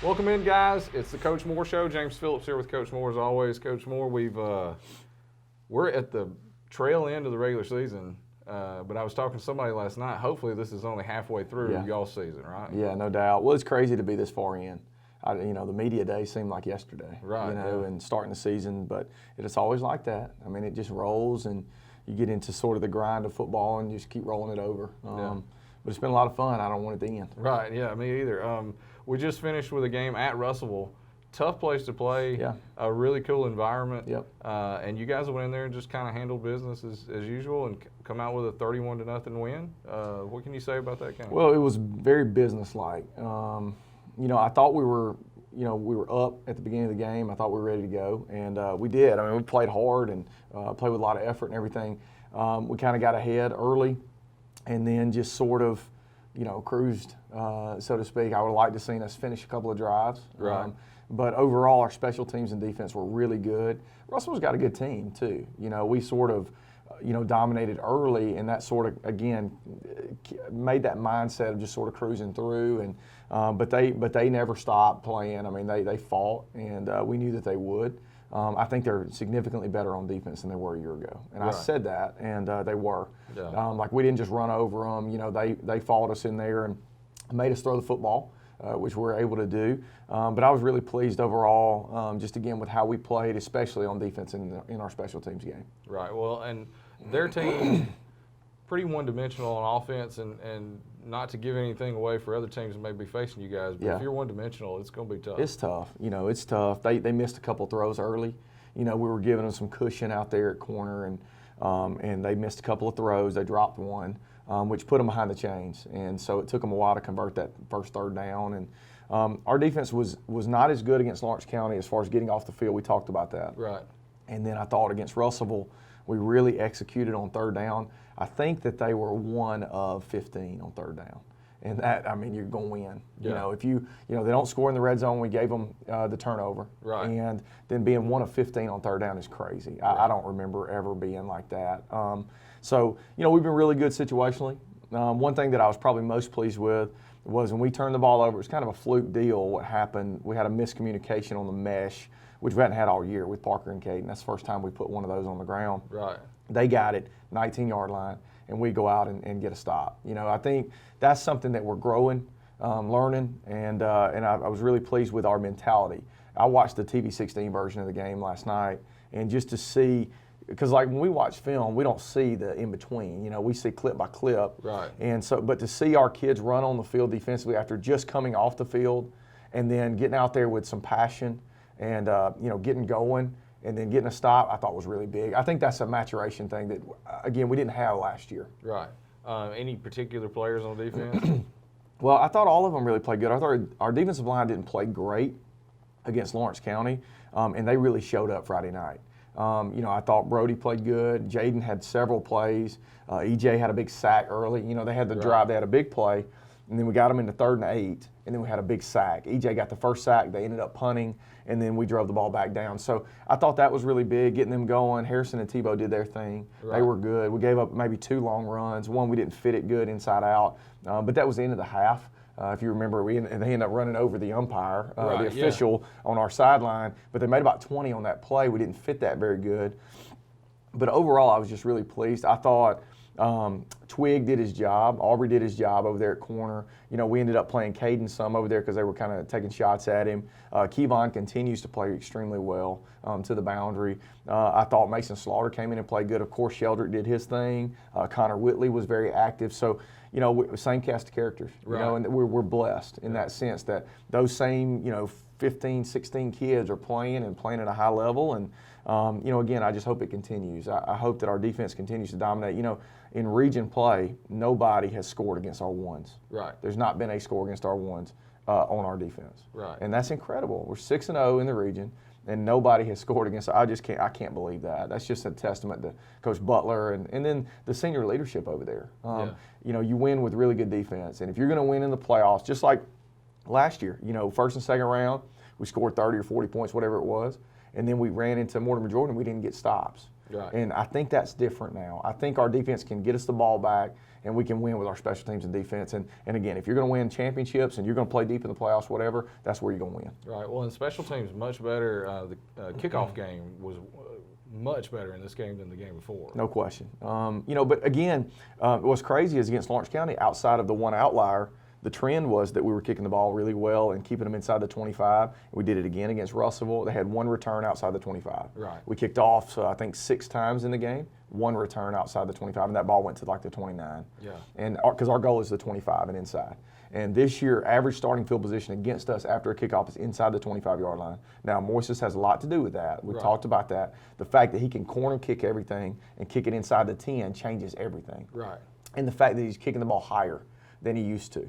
Welcome in, guys. It's the Coach Moore Show. James Phillips here with Coach Moore as always. Coach Moore, we're at the trail end of the regular season, but I was talking to somebody last night. Hopefully, this is only halfway through y'all's season, right? Yeah, no doubt. Well, it's crazy to be this far in. The media day seemed like yesterday, right? And starting the season, but it's always like that. I mean, it just rolls, and you get into sort of the grind of football, and you just keep rolling it over. But it's been a lot of fun. I don't want it to end. Right? Yeah, me either. We just finished with a game at Russellville. Tough place to play. Yeah. A really cool environment. Yep. And you guys went in there and just kind of handled business as usual and come out with a 31-0 win. What can you say about that game? Well, it was very businesslike. I thought we were up at the beginning of the game. I thought we were ready to go, and we did. I mean, we played hard and played with a lot of effort and everything. We kind of got ahead early, and then just sort of, cruised, so to speak. I would have liked to seen us finish a couple of drives. Right. But overall, our special teams and defense were really good. Russell's got a good team too. We sort of, dominated early, and that sort of again made that mindset of just sort of cruising through. And but they never stopped playing. I mean, they fought, and we knew that they would. I think they're significantly better on defense than they were a year ago, and right. I said that, and they were. Yeah. Like we didn't just run over them. They fought us in there and made us throw the football. Which we were able to do. But I was really pleased overall, just again with how we played, especially on defense in our special teams game. Right. Well, and their team pretty one-dimensional on offense, and not to give anything away for other teams that may be facing you guys, but if you're one-dimensional, it's going to be tough. It's tough. It's tough. They missed a couple throws early. We were giving them some cushion out there at corner, and they missed a couple of throws. They dropped one. Which put them behind the chains, and so it took them a while to convert that first third down. And our defense was not as good against Lawrence County as far as getting off the field. We talked about that. Right. And then I thought against Russellville, we really executed on third down. I think that they were 1 of 15 on third down, and that, I mean, you're going to win. Yeah. If they don't score in the red zone, we gave them the turnover. Right. And then being 1 of 15 on third down is crazy. Right. I don't remember ever being like that. So, we've been really good situationally. One thing that I was probably most pleased with was when we turned the ball over, it was kind of a fluke deal. What happened, we had a miscommunication on the mesh, which we hadn't had all year with Parker and Caden. That's the first time we put one of those on the ground. Right. They got it, 19-yard line, and we go out and get a stop. I think that's something that we're growing, learning, and I was really pleased with our mentality. I watched the TV16 version of the game last night, and just to see, because like when we watch film, we don't see the in between. We see clip by clip. Right. And so, but to see our kids run on the field defensively after just coming off the field, and then getting out there with some passion, and getting going, and then getting a stop, I thought was really big. I think that's a maturation thing that, again, we didn't have last year. Right. Any particular players on defense? Well, I thought all of them really played good. I thought our defensive line didn't play great against Lawrence County, and they really showed up Friday night. I thought Brody played good. Jaden had several plays. EJ had a big sack early. They had the drive. They had a big play. And then we got them into 3rd and 8, and then we had a big sack. EJ got the first sack. They ended up punting, and then we drove the ball back down. So I thought that was really big, getting them going. Harrison and Tebow did their thing. Right. They were good. We gave up maybe 2 long runs. One, we didn't fit it good inside out, but that was the end of the half. If you remember, they ended up running over the umpire, the official on our sideline, but they made about 20 on that play. We didn't fit that very good. But overall, I was just really pleased. I thought Twig did his job. Aubrey did his job over there at corner. We ended up playing Caden some over there because they were kind of taking shots at him. Kevon continues to play extremely well to the boundary. I thought Mason Slaughter came in and played good. Of course, Sheldrick did his thing. Connor Whitley was very active. So, same cast of characters. Right. And we're blessed in that sense that those same, 15, 16 kids are playing at a high level. And, again, I just hope it continues. I hope that our defense continues to dominate. In region play, nobody has scored against our ones. Right. There's not been a score against our ones on our defense. Right. And that's incredible. We're 6-0 in the region, and nobody has scored against. I can't believe that. That's just a testament to Coach Butler and then the senior leadership over there. You win with really good defense, and if you're going to win in the playoffs, just like last year, first and second round, we scored 30 or 40 points, whatever it was, and then we ran into Mortimer Jordan. We didn't get stops. Right. And I think that's different now. I think our defense can get us the ball back, and we can win with our special teams and defense. And again, if you're going to win championships and you're going to play deep in the playoffs, whatever, that's where you're going to win. Right. Well, in special teams, much better. The kickoff game was much better in this game than the game before. No question. But again, what's crazy is against Lawrence County, outside of the one outlier, the trend was that we were kicking the ball really well and keeping them inside the 25. We did it again against Russellville. They had one return outside the 25. Right. We kicked off, I think, 6 times in the game, one return outside the 25, and that ball went to like the 29. Yeah. And because our goal is the 25 and inside. And this year, average starting field position against us after a kickoff is inside the 25-yard line. Now, Moises has a lot to do with that. We've talked about that. The fact that he can corner kick everything and kick it inside the 10 changes everything. Right. And the fact that he's kicking the ball higher than he used to.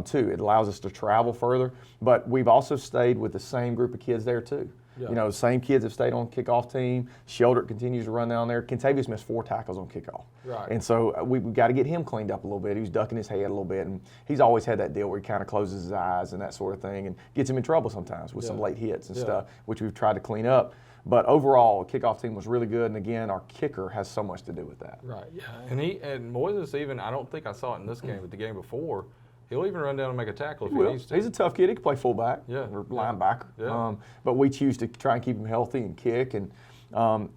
Too. It allows us to travel further, but we've also stayed with the same group of kids there too. Yeah. The same kids have stayed on kickoff team. Sheldrick continues to run down there. Kentavious missed 4 tackles on kickoff. Right. And so we've got to get him cleaned up a little bit. He was ducking his head a little bit, and he's always had that deal where he kind of closes his eyes and that sort of thing and gets him in trouble sometimes with some late hits and stuff, which we've tried to clean up. But overall, the kickoff team was really good, and again, our kicker has so much to do with that. Right. Yeah. And Moises even, I don't think I saw it in this game, but the game before, he'll even run down and make a tackle if he needs to. He's a tough kid. He can play fullback or linebacker. Yeah. But we choose to try and keep him healthy and kick. And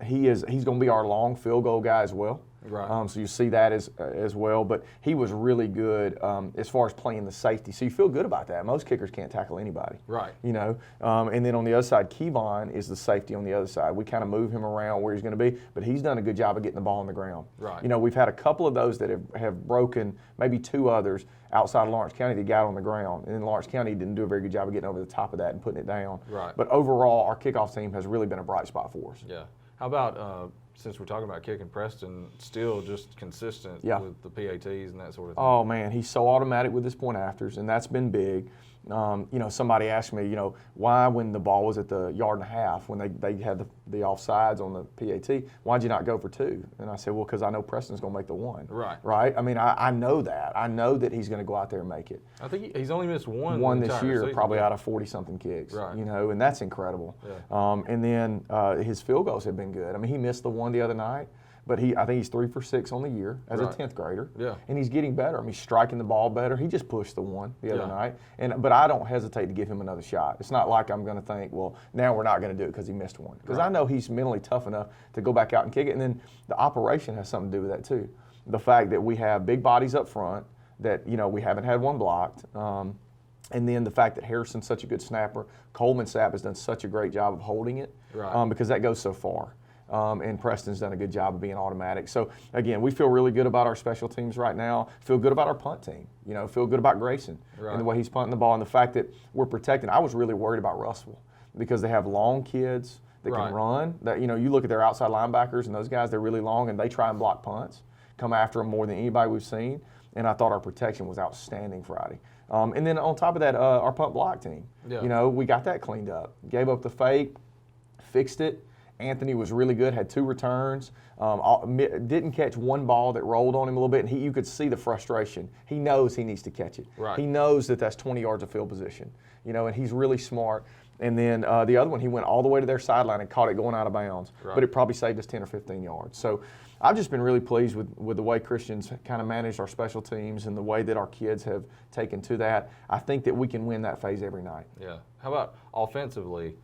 he's going to be our long field goal guy as well. Right. So you see that as well. But he was really good as far as playing the safety. So you feel good about that. Most kickers can't tackle anybody. Right. And then on the other side, Kevon is the safety on the other side. We kind of move him around where he's going to be, but he's done a good job of getting the ball on the ground. Right. We've had a couple of those that have broken, maybe 2 others outside of Lawrence County that got on the ground. And then Lawrence County didn't do a very good job of getting over the top of that and putting it down. Right. But overall, our kickoff team has really been a bright spot for us. Yeah. How about, since we're talking about kicking, Preston still just consistent with the PATs and that sort of thing? Oh, man, he's so automatic with his point afters, and that's been big. Somebody asked me, why when the ball was at the 1.5 when they had the offsides on the PAT, why'd you not go for 2? And I said, well, because I know Preston's going to make the 1. Right. Right? I mean, I know that. I know that he's going to go out there and make it. I think he's only missed one this year, season, probably out of 40-something kicks. Right. And that's incredible. Yeah. And then his field goals have been good. I mean, he missed the one the other night. But I think he's 3 for 6 on the year as a 10th grader. Yeah. And he's getting better. I mean, he's striking the ball better. He just pushed the one the other night. But I don't hesitate to give him another shot. It's not like I'm going to think, well, now we're not going to do it because he missed one. Because I know he's mentally tough enough to go back out and kick it. And then the operation has something to do with that too. The fact that we have big bodies up front, that, we haven't had one blocked. And then the fact that Harrison's such a good snapper. Coleman Sapp has done such a great job of holding it because that goes so far. And Preston's done a good job of being automatic. So, again, we feel really good about our special teams right now. Feel good about our punt team. Feel good about Grayson and the way he's punting the ball and the fact that we're protecting. I was really worried about Russell because they have long kids that can run. That you look at their outside linebackers and those guys, they're really long and they try and block punts, come after them more than anybody we've seen. And I thought our protection was outstanding Friday. And then on top of that, our punt block team. Yeah. We got that cleaned up. Gave up the fake, fixed it. Anthony was really good, had 2 returns, didn't catch one ball that rolled on him a little bit, and you could see the frustration. He knows he needs to catch it. Right. He knows that that's 20 yards of field position, and he's really smart. And then the other one, he went all the way to their sideline and caught it going out of bounds, but it probably saved us 10 or 15 yards. So I've just been really pleased with the way Christian's kind of managed our special teams and the way that our kids have taken to that. I think that we can win that phase every night. Yeah. How about offensively?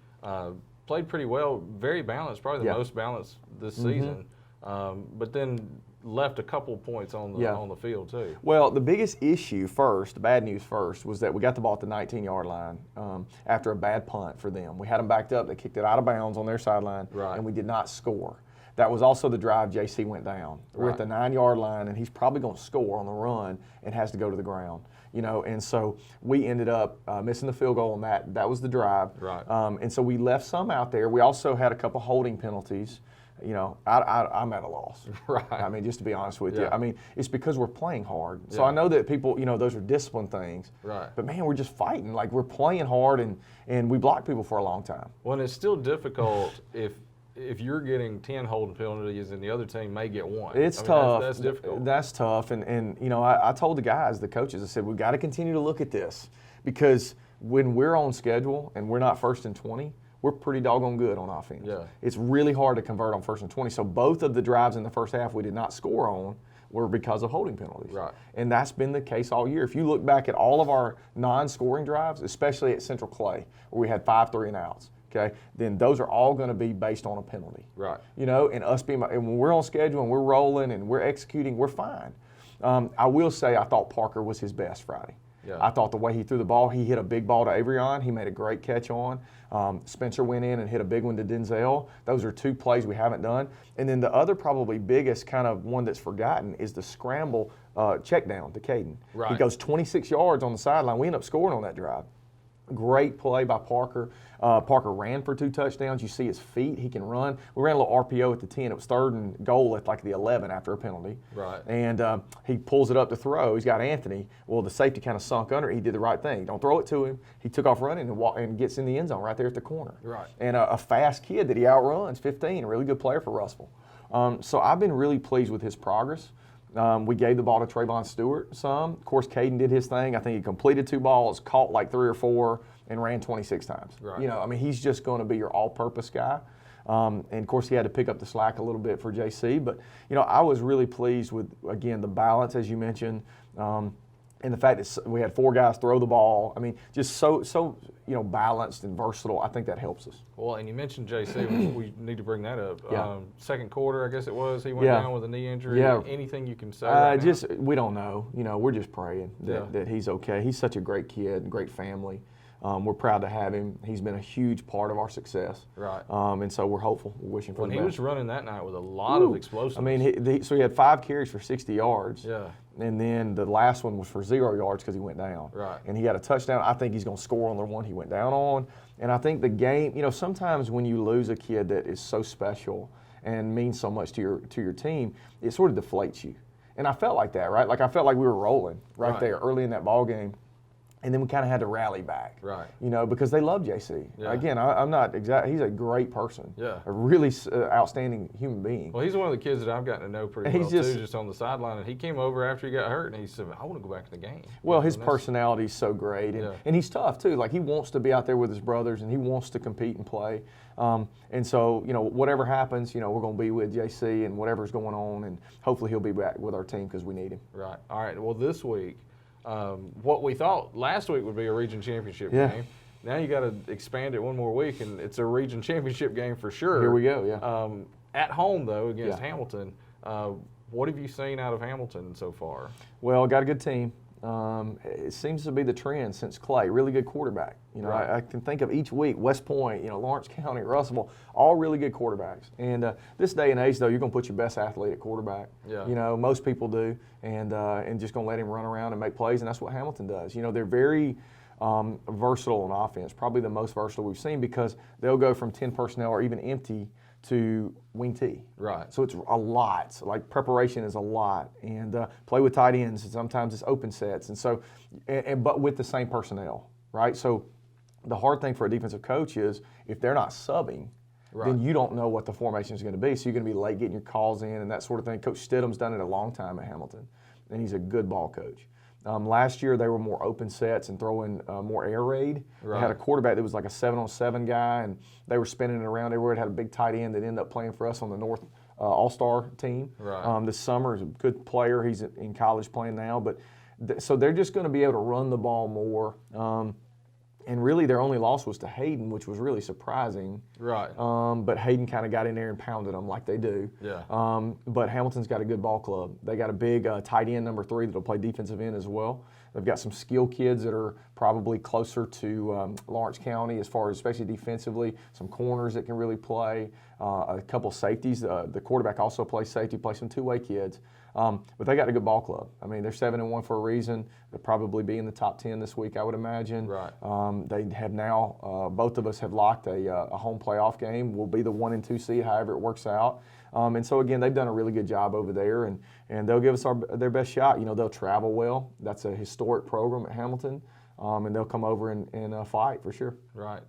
Played pretty well, very balanced, probably the most balanced this season, but then left a couple points on the field too. Well, the biggest issue first, the bad news first, was that we got the ball at the 19-yard line after a bad punt for them. We had them backed up. They kicked it out of bounds on their sideline, and we did not score. That was also the drive JC went down. We're at the 9-yard line, and he's probably going to score on the run and has to go to the ground. And so we ended up missing the field goal on that. That was the drive. Right. And so we left some out there. We also had a couple holding penalties. I'm at a loss. Right. I mean, just to be honest with you. I mean, it's because we're playing hard. So I know that people, those are discipline things. Right. But, man, we're just fighting. Like, we're playing hard, and we block people for a long time. Well, and it's still difficult if you're getting 10 holding penalties and the other team may get 1. It's tough. That's difficult. That's tough. And I told the guys, the coaches, I said, we've got to continue to look at this because when we're on schedule and we're not 1st and 20, we're pretty doggone good on offense. Yeah. It's really hard to convert on 1st and 20. So both of the drives in the first half we did not score on were because of holding penalties. Right. And that's been the case all year. If you look back at all of our non-scoring drives, especially at Central Clay, where we had 5 3-and-outs, okay, then those are all going to be based on a penalty. Right. You know, and when we're on schedule and we're rolling and we're executing, we're fine. I will say I thought Parker was his best Friday. Yeah. I thought the way he threw the ball, he hit a big ball to Averion. He made a great catch on. Spencer went in and hit a big one to Denzel. Those are 2 plays we haven't done. And then the other probably biggest kind of one that's forgotten is the scramble check down to Caden. Right. He goes 26 yards on the sideline. We end up scoring on that drive. Great play by Parker. Parker ran for 2 touchdowns. You see his feet. He can run. We ran a little RPO at the 10. It was 3rd and goal at like the 11 after a penalty. Right. And he pulls it up to throw. He's got Anthony. Well, the safety kind of sunk under. He did the right thing. Don't throw it to him. He took off running and gets in the end zone right there at the corner. Right. And a fast kid that he outruns, 15, a really good player for Russell. So I've been really pleased with his progress. We gave the ball to Trayvon Stewart some. Of course, Caden did his thing. I think he completed 2 balls, caught like 3 or 4, and ran 26 times. Right. You know, I mean, he's just going to be your all-purpose guy. And, of course, he had to pick up the slack a little bit for JC. But, you know, I was really pleased with, again, the balance, as you mentioned, and the fact that we had 4 guys throw the ball. I mean, just so you know, balanced and versatile. I think that helps us. Well, and you mentioned JC. we need to bring that up. Yeah. 2nd quarter, I guess it was. He went Yeah. down with a knee injury. Yeah. Anything you can say? Right now? We don't know. You know, we're just praying Yeah. that he's okay. He's such a great kid, great family. We're proud to have him. He's been a huge part of our success. Right. And so we're hopeful. We're wishing for When the he best. was running that night with a lot of explosiveness. I mean, so he had 5 carries for 60 yards. Yeah. And then the last one was for 0 yards because he went down. Right. And he had a touchdown. I think he's going to score on the one he went down on. And I think the game, you know, sometimes when you lose a kid that is so special and means so much to your team, it sort of deflates you. And I felt like that, right? Like I felt like we were rolling right there early in that ball game. And then we kind of had to rally back, Right. you know, because they love JC. Yeah. Again, I'm not exact. He's a great person, Yeah. a really outstanding human being. Well, he's one of the kids that I've gotten to know pretty well, He's just- too, just on the sideline. And he came over after he got hurt, and he said, I want to go back to the game. Well, his And that's- personality is so great, and he's tough, too. Like, he wants to be out there with his brothers, and he wants to compete and play. And so, you know, whatever happens, you know, we're going to be with JC and whatever's going on, and hopefully he'll be back with our team because we need him. Right. All right. Well, this week, what we thought last week would be a region championship game. Now you got to expand it one more week, and it's a region championship game for sure. Here we go, yeah. At home, though, against Hamilton. What have you seen out of Hamilton so far? Well, got a good team. It seems to be the trend since Clay. Really good quarterback. You know, Right. I can think of each week, West Point, you know, Lawrence County, Russellville, all really good quarterbacks. And this day and age, though, you're going to put your best athlete at quarterback. Yeah. You know, most people do, and just going to let him run around and make plays, and that's what Hamilton does. You know, they're very versatile on offense, probably the most versatile we've seen because they'll go from 10 personnel or even empty to wing T. Right. So it's a lot. So like preparation is a lot, and play with tight ends. And sometimes it's open sets, and so, but with the same personnel, right? So the hard thing for a defensive coach is if they're not subbing, then you don't know what the formation is going to be. So you're going to be late getting your calls in and that sort of thing. Coach Stidham's done it a long time at Hamilton, and he's a good ball coach. Last year they were more open sets and throwing more air raid. They had a quarterback that was like a 7-on-7 guy, and they were spinning it around everywhere. It had a big tight end that ended up playing for us on the North All-Star team. Right. This summer, he's a good player. He's in college playing now, but so they're just going to be able to run the ball more. And really, their only loss was to Hayden, which was really surprising. Right. But Hayden kind of got in there and pounded them like they do. Yeah. But Hamilton's got a good ball club. They got a big tight end, number 3, that'll play defensive end as well. They've got some skill kids that are probably closer to Lawrence County as far as especially defensively. Some corners that can really play. A couple safeties. The quarterback also plays safety, plays some two-way kids. But they got a good ball club. I mean, they're 7-1 for a reason. They'll probably be in the top 10 this week, I would imagine. Right. They have now, both of us have locked a home playoff game. We'll be the 1 and 2 seed, however it works out. And so, again, they've done a really good job over there, and they'll give us their best shot. You know, they'll travel well. That's a historic program at Hamilton, and they'll come over and fight for sure. Right.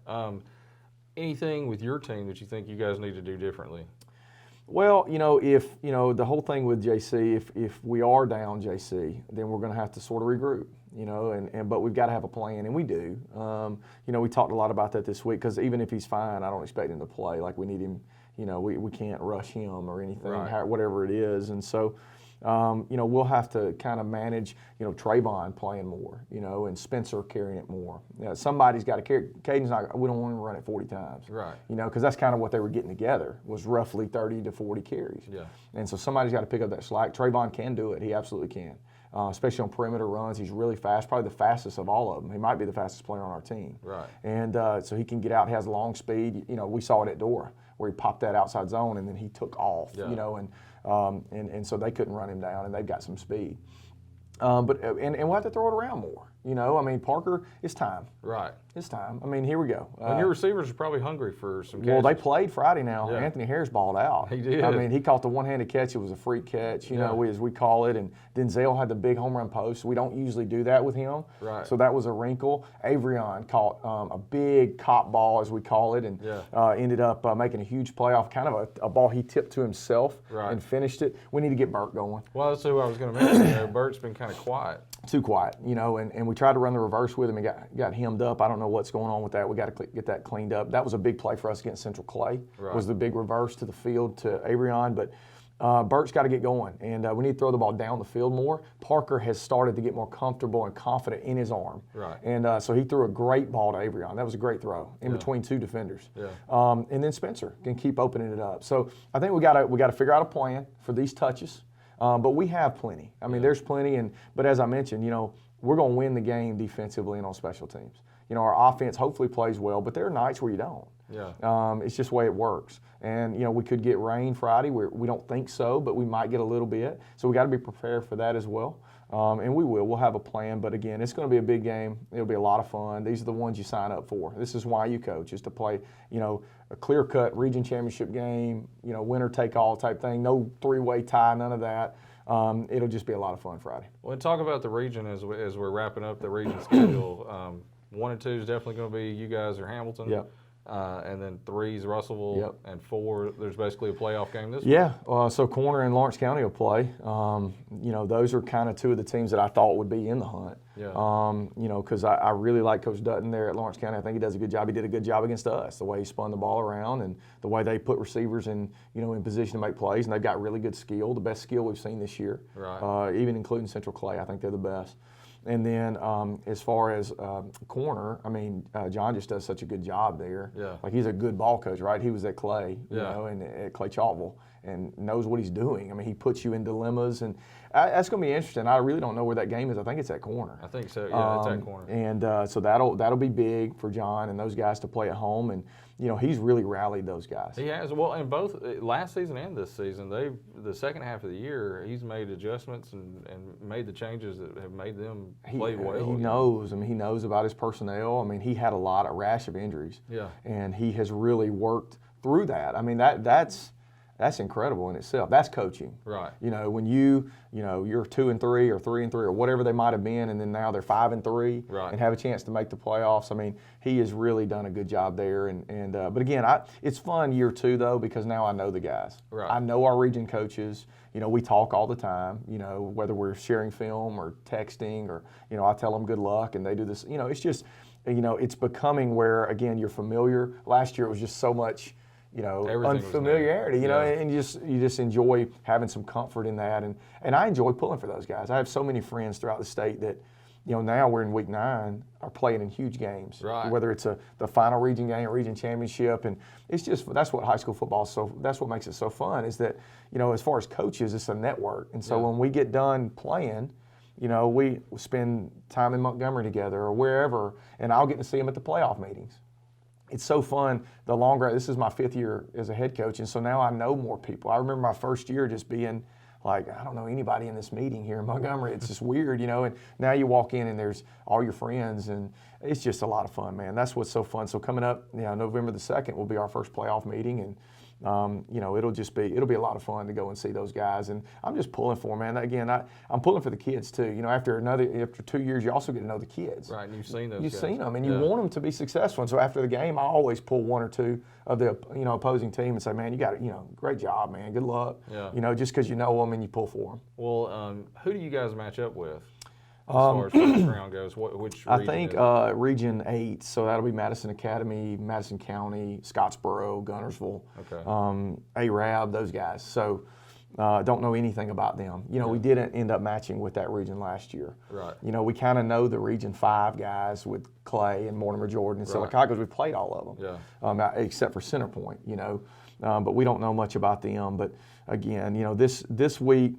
Anything with your team that you think you guys need to do differently? Well, you know, the whole thing with JC, if we are down JC, then we're going to have to sort of regroup. but we've got to have a plan, and we do. We talked a lot about that this week because even if he's fine, I don't expect him to play. Like we need him. We can't rush him or anything, whatever it is, and so. We'll have to kind of manage, Trayvon playing more, and Spencer carrying it more. Somebody's got to carry. Caden's not. We don't want him to run it 40 times, right? Because that's kind of what they were getting together was roughly 30 to 40 carries. Yeah. And so somebody's got to pick up that slack. Trayvon can do it. He absolutely can. Especially on perimeter runs, he's really fast. Probably the fastest of all of them. He might be the fastest player on our team. Right. And so he can get out. He has long speed. We saw it at Dora where he popped that outside zone and then he took off. Yeah. And so they couldn't run him down, and they've got some speed. But we'll have to throw it around more. Parker, it's time. Right. It's time. Here we go. And your receivers are probably hungry for some catches. Well, they played Friday now. Yeah. Anthony Harris balled out. He did. He caught the one-handed catch. It was a freak catch, as we call it. And Denzel had the big home run post. We don't usually do that with him. Right. So that was a wrinkle. Avrion caught a big cop ball, as we call it, and ended up making a huge play off kind of a ball he tipped to himself and finished it. We need to get Burt going. Well, that's who I was going to mention. Burt's been kind of quiet. Too quiet, and we tried to run the reverse with him and got hemmed up. I don't know what's going on with that. We got to get that cleaned up. That was a big play for us against Central Clay. Right. Was the big reverse to the field to Avrion, but Burt's got to get going, and we need to throw the ball down the field more. Parker has started to get more comfortable and confident in his arm, right? And so he threw a great ball to Avrion. That was a great throw in between two defenders. Yeah. And then Spencer can keep opening it up. So I think we got to figure out a plan for these touches. But we have plenty. There's plenty, but as I mentioned, we're going to win the game defensively and on special teams. Our offense hopefully plays well, but there are nights where you don't. Yeah. It's just the way it works. And, we could get rain Friday. We don't think so, but we might get a little bit. So we got to be prepared for that as well. And we will. We'll have a plan. But, again, it's going to be a big game. It'll be a lot of fun. These are the ones you sign up for. This is why you coach, is to play, a clear-cut region championship game, winner-take-all type thing. No three-way tie, none of that. It'll just be a lot of fun Friday. Well, and talk about the region as we're wrapping up the region schedule. 1 and 2 is definitely going to be you guys or Hamilton. Yep. And then 3 is Russellville. Yep. And 4, there's basically a playoff game this week. Yeah. So Corner and Lawrence County will play. Those are kind of two of the teams that I thought would be in the hunt. Yeah. Because I really like Coach Dutton there at Lawrence County. I think he does a good job. He did a good job against us, the way he spun the ball around and the way they put receivers in position to make plays. And they've got really good skill, the best skill we've seen this year. Right. Even including Central Clay. I think they're the best. And then as far as Corner, John just does such a good job there. Yeah. Like he's a good ball coach, right? He was at Clay, Yeah. and at Clay Chalkville, and knows what he's doing. He puts you in dilemmas, and that's going to be interesting. I really don't know where that game is. I think it's at Corner. I think so. Yeah, it's at Corner. And so that'll be big for John and those guys to play at home. And he's really rallied those guys. He has. Well, in both last season and this season, the second half of the year, he's made adjustments and made the changes that have made them play well. He knows. He knows about his personnel. He had a rash of injuries. Yeah. And he has really worked through that. That's incredible in itself. That's coaching. Right. When you're 2-3 or 3-3 or whatever they might have been, and then now they're 5-3 right. and have a chance to make the playoffs. He has really done a good job there. But again, it's fun year 2 though, because now I know the guys. Right. I know our region coaches. We talk all the time. Whether we're sharing film or texting, or I tell them good luck, and they do this. It's just, it's becoming where again you're familiar. Last year it was just so much. Unfamiliarity, and you just enjoy having some comfort in that, and I enjoy pulling for those guys. I have so many friends throughout the state that, now we're in week 9, are playing in huge games, right. Whether it's the final region game or region championship, and it's just that's what high school football is that's what makes it so fun is that as far as coaches, it's a network, and so when we get done playing. We spend time in Montgomery together or wherever, and I'll get to see them at the playoff meetings. It's so fun. The longer, this is my 5th year as a head coach, and so now I know more people. I remember my first year just being like, I don't know anybody in this meeting here in Montgomery. It's just weird, and now you walk in and there's all your friends, and it's just a lot of fun, man. That's what's so fun. So coming up, November the 2nd will be our first playoff meeting, and it'll be a lot of fun to go and see those guys, and I'm just pulling for them, man. Again, I'm pulling for the kids too. After 2 years, you also get to know the kids. Right, and you've seen those. You've guys. seen them, and you want them to be successful. And so after the game, I always pull 1 or 2 of the opposing team and say, man, you got it. Great job, man. Good luck. Yeah. Just because you know them and you pull for them. Well, who do you guys match up with? as far as first round goes? Which region I think is it? Region 8, so that'll be Madison Academy, Madison County, Scottsboro, Gunnersville, Okay. Arab, those guys. So don't know anything about them. You know, we didn't end up matching with that region last year. Right. You know, we kind of know the Region 5 guys with Clay and Mortimer Jordan and Silicon because we played all of them, except for Centerpoint, you know. But we don't know much about them. But again, you know, this week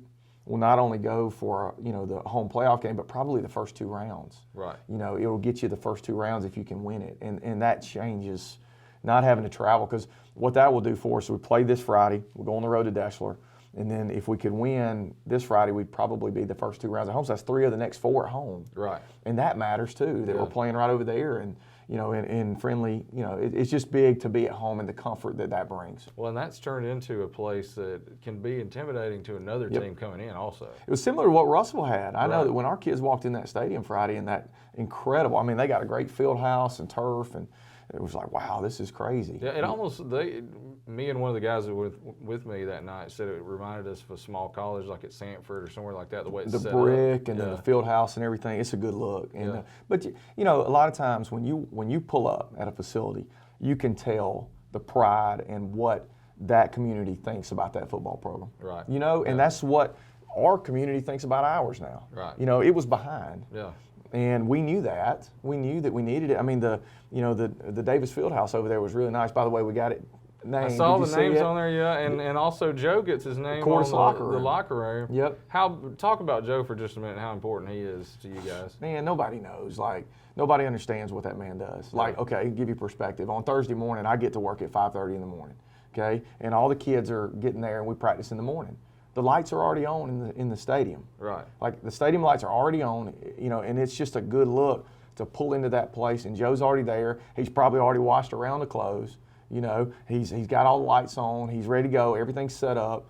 will not only go for, you know, the home playoff game, but probably the first 2 rounds. Right. You know, it'll get you the first 2 rounds if you can win it. And that changes not having to travel, because what that will do for us, we play this Friday, we'll go on the road to Deschler, and then if we could win this Friday, we'd probably be the first 2 rounds at home. So that's 3 of the next 4 at home. Right. And that matters too, that we're playing right over there and, you know, in friendly, you know, it's just big to be at home and the comfort that brings. Well, and that's turned into a place that can be intimidating to another team coming in also. It was similar to what Russell had. I know that when our kids walked in that stadium Friday, and that incredible, I mean, they got a great field house and turf, and it was like, wow, this is crazy. Yeah, it almost, me and one of the guys that were with me that night said it reminded us of a small college like at Sanford or somewhere like that, the way it's the set brick up. and then the field house and everything. It's a good look. And, but you know, a lot of times when you pull up at a facility, you can tell the pride and what that community thinks about that football program. Right. You know, and that's what our community thinks about ours now. Right. You know, it was behind. Yeah. And we knew that. We knew that we needed it. I mean, the Davis Fieldhouse over there was really nice. By the way, we got it named. I saw Did you the names see it? on there, and also Joe gets his name Cordis on locker the room. locker room. Yep. Talk about Joe for just a minute, how important he is to you guys. Man, nobody knows. Like, nobody understands what that man does. Like, okay, give you perspective. On Thursday morning, I get to work at 5:30 in the morning, okay? And all the kids are getting there, and we practice in the morning. The lights are already on in the stadium. Right. Like, the stadium lights are already on, you know, and it's just a good look to pull into that place. And Joe's already there. He's probably already washed around the clothes. You know, he's got all the lights on. He's ready to go. Everything's set up.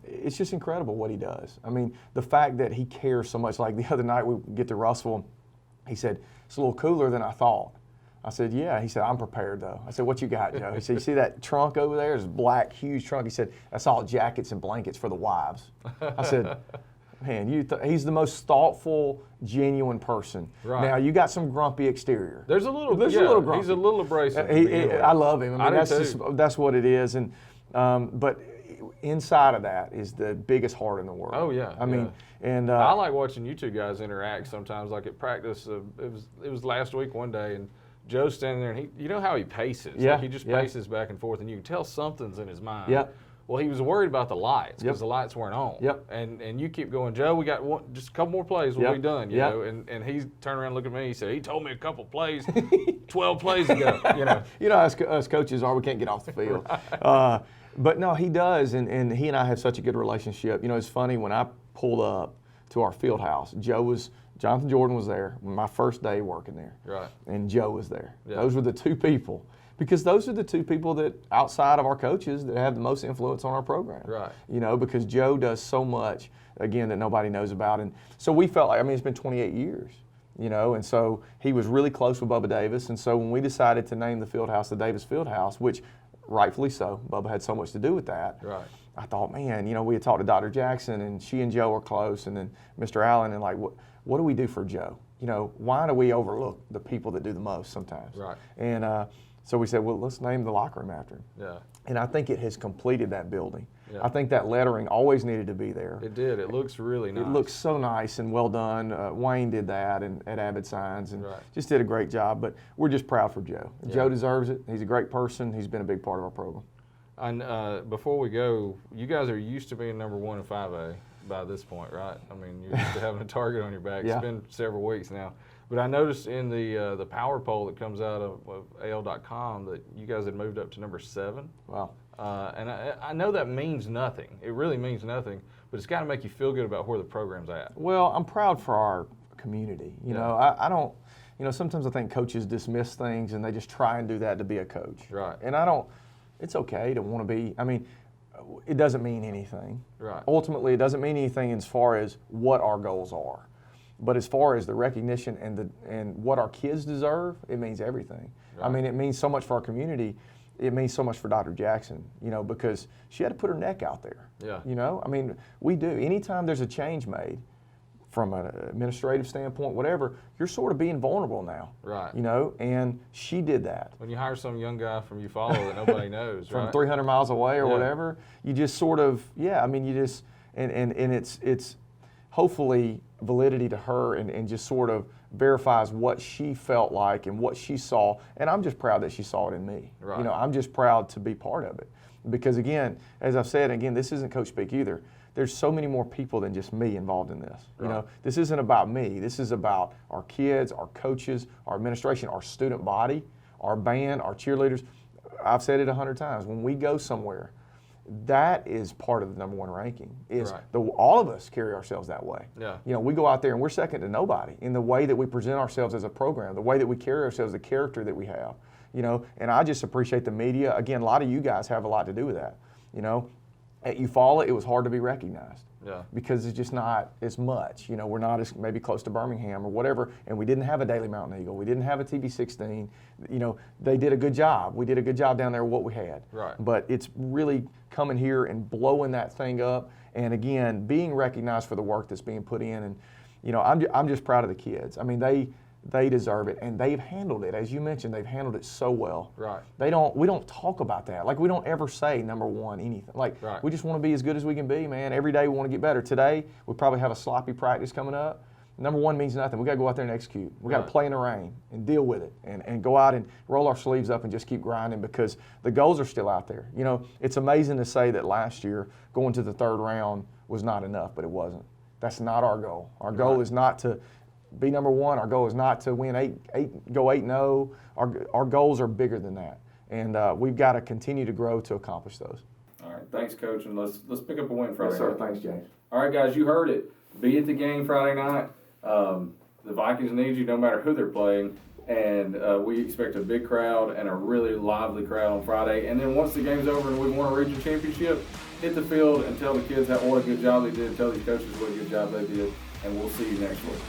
It's just incredible what he does. I mean, the fact that he cares so much. Like the other night we get to Russell, he said, it's a little cooler than I thought. I said, yeah. He said, I'm prepared though. I said, what you got, Joe? He said, you see that trunk over there? It's a black, huge trunk. He said, that's all jackets and blankets for the wives. I said, man, he's the most thoughtful, genuine person. Right. Now, you got some grumpy exterior. There's a little grumpy. He's a little abrasive. I love him. I mean, do that's what it is. And but inside of that is the biggest heart in the world. Oh yeah. I mean, and I like watching you two guys interact sometimes. Like at practice, it was last week one day, and Joe's standing there, and you know how he paces. Yeah. Like he just paces back and forth, and you can tell something's in his mind. Yeah. Well, he was worried about the lights because the lights weren't on. Yep. And you keep going, Joe, we got just a couple more plays, we'll be done. You know. And he turned around and looked at me. He said, he told me a couple plays, 12 plays ago. You know. You know, us coaches we can't get off the field. Right. But no, he does, and he and I have such a good relationship. You know, it's funny when I pulled up to our field house, Jonathan Jordan was there my first day working there. Right. And Joe was there. Yeah. Those were the 2 people. Because those are the 2 people that, outside of our coaches, that have the most influence on our program. Right. You know, because Joe does so much, again, that nobody knows about. And so we felt like, I mean, it's been 28 years, you know, and so he was really close with Bubba Davis. And so when we decided to name the field house the Davis Fieldhouse, which rightfully so, Bubba had so much to do with that. Right. I thought, man, you know, we had talked to Dr. Jackson, and she and Joe were close, and then Mr. Allen, and like, what do we do for Joe? You know, why do we overlook the people that do the most sometimes? Right. And so we said, well, let's name the locker room after him. Yeah. And I think it has completed that building. Yeah. I think that lettering always needed to be there. It did. It looks really nice. It looks so nice and well done. Wayne did that at Avid Signs and Right. just did a great job. But we're just proud for Joe. Yeah. Joe deserves it. He's a great person. He's been a big part of our program. And before we go, you guys are used to being number 1 in 5A by this point, right? I mean, you're used to having a target on your back. Yeah. It's been several weeks now. But I noticed in the power poll that comes out of AL.com that you guys had moved up to number 7. Wow. And I know that means nothing. It really means nothing. But it's got to make you feel good about where the program's at. Well, I'm proud for our community. You know, I don't, you know, sometimes I think coaches dismiss things and they just try and do that to be a coach. Right. And I don't, it's okay to want to be, I mean, it doesn't mean anything. Right. Ultimately, it doesn't mean anything as far as what our goals are. But as far as the recognition and what our kids deserve, it means everything. Right. I mean, it means so much for our community. It means so much for Dr. Jackson, you know, because she had to put her neck out there. Yeah. You know, I mean, we do. Anytime there's a change made, from an administrative standpoint, whatever, you're sort of being vulnerable now. Right. You know, and she did that. When you hire some young guy from Eufaula that nobody knows, From right? 300 miles away or Yeah. whatever, you just sort of, I mean, you just, and it's hopefully validity to her and just sort of verifies what she felt like and what she saw. And I'm just proud that she saw it in me. Right. You know, I'm just proud to be part of it. Because again, as I've said, again, this isn't coach speak either. There's so many more people than just me involved in this. You know, this isn't about me. This is about our kids, our coaches, our administration, our student body, our band, our cheerleaders. I've said it 100 times. When we go somewhere, that is part of the number one ranking. Is all of us carry ourselves that way. Yeah. You know, we go out there and we're second to nobody in the way that we present ourselves as a program, the way that we carry ourselves, the character that we have. You know, and I just appreciate the media. Again, a lot of you guys have a lot to do with that. You know, at Eufaula, it was hard to be recognized. Yeah. Because it's just not as much. You know, we're not as maybe close to Birmingham or whatever, and we didn't have a Daily Mountain Eagle. We didn't have a TB16. You know, they did a good job. We did a good job down there with what we had. Right. But it's really coming here and blowing that thing up, and again, being recognized for the work that's being put in. And, you know, I'm just proud of the kids. I mean, they deserve it, and they've handled it. As you mentioned, they've handled it so well. Right. We don't talk about that. Like, we don't ever say number one anything. Like, we just want to be as good as we can be, man. Every day we want to get better. Today, we probably have a sloppy practice coming up. Number one means nothing. We got to go out there and execute. We got to play in the rain and deal with it and go out and roll our sleeves up and just keep grinding because the goals are still out there. You know, it's amazing to say that last year going to the third round was not enough, but it wasn't. That's not our goal. Our goal is not to be number one. Our goal is not to win go 8-0. Our goals are bigger than that, and we've got to continue to grow to accomplish those. All right, thanks, Coach, and let's pick up a win Friday night. Thanks, James. All right, guys, you heard it. Be at the game Friday night. The Vikings need you no matter who they're playing, and we expect a big crowd and a really lively crowd on Friday. And then once the game's over and we won a region championship, hit the field and tell the kids what a good job they did. Tell these coaches what a good job they did, and we'll see you next week.